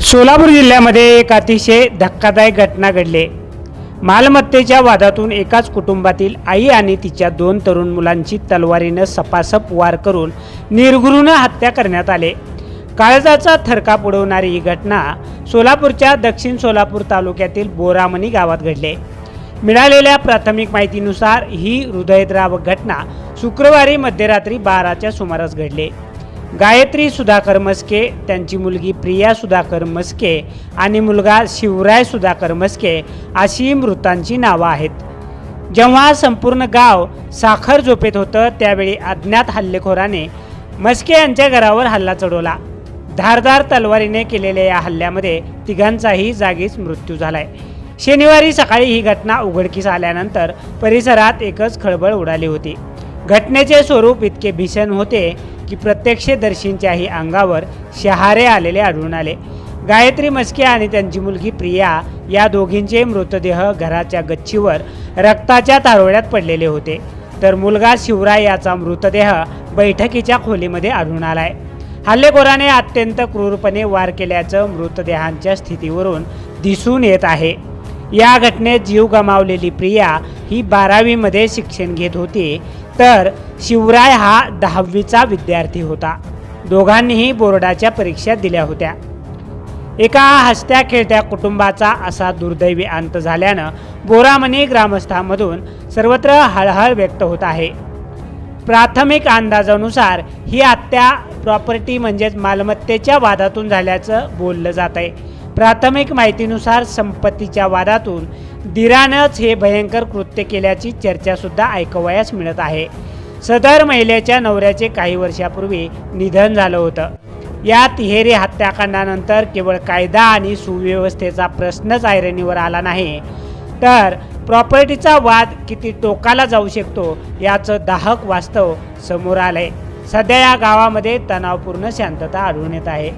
सोलापूर जिल्ह्यामध्ये एक अतिशय धक्कादायक घटना घडली। मालमत्तेच्या वादातून एकाच कुटुंबातील आई आणि तिच्या 2 तरुण मुलांची तलवारीने सपासप वार करून निर्घृण हत्या करण्यात आली। काळजाचा थरकाप उडवणारी ही घटना सोलापूरच्या दक्षिण सोलापूर तालुक्यातील बोरामणी गावात घडली। मिळालेल्या प्राथमिक माहितीनुसार ही हृदयद्रावक घटना शुक्रवारी मध्यरात्री 12च्या सुमारास घडली। गायत्री सुधाकर मस्के, त्यांची मुलगी प्रिया सुधाकर मस्के आणि मुलगा शिवराय सुधाकर मस्के अशी मृतांची नावं आहेत। जेव्हा संपूर्ण गाव साखर झोपेत होतं त्यावेळी अज्ञात हल्लेखोराने मस्के यांच्या घरावर हल्ला चढवला। धारदार तलवारीने केलेल्या या हल्ल्यामध्ये तिघांचाही जागीच मृत्यू झालाय। शनिवारी सकाळी ही घटना उघडकीस आल्यानंतर परिसरात एकच खळबळ उडाली होती। घटनेचे स्वरूप इतके भीषण होते की प्रत्यक्षदर्शींच्याही अंगावर शहारे आलेले आढळून आले। गायत्री मस्के आणि त्यांची मुलगी प्रिया या दोघींचे मृतदेह घराच्या गच्चीवर रक्ताच्या तारोळ्यात पडलेले होते, तर मुलगा शिवराय याचा मृतदेह बैठकीच्या खोलीमध्ये आढळून आलाय। हल्लेखोराने अत्यंत क्रूरपणे वार केल्याचं मृतदेहांच्या स्थितीवरून दिसून येत आहे। या घटनेत जीव गमावलेली प्रिया ही 12वीमध्ये शिक्षण घेत होती, तर शिवराय हा 10वीचा विद्यार्थी होता। दोघांनीही बोर्डाच्या परीक्षा दिल्या होत्या। एका हसत्या खेळत्या कुटुंबाचा असा दुर्दैवी अंत झाल्यानं बोरामणी ग्रामस्थांमधून सर्वत्र हळहळ व्यक्त होत आहे। प्राथमिक अंदाजानुसार ही हत्या प्रॉपर्टी म्हणजेच मालमत्तेच्या वादातून झाल्याचं बोललं जात आहे। प्राथमिक माहितीनुसार संपत्तीच्या वादातून दिरानंच हे भयंकर कृत्य केल्याची चर्चा सुद्धा ऐकवयास मिळत आहे। सदर महिलेच्या नवऱ्याचे काही वर्षापूर्वी निधन झालं होतं। या तिहेरी हत्याकांडानंतर केवळ कायदा आणि सुव्यवस्थेचा प्रश्नच ऐरणीवर आला नाही, तर प्रॉपर्टीचा वाद किती टोकाला जाऊ शकतो याचं दाहक वास्तव समोर आलंय। सध्या या गावामध्ये तणावपूर्ण शांतता आढळून येत आहे।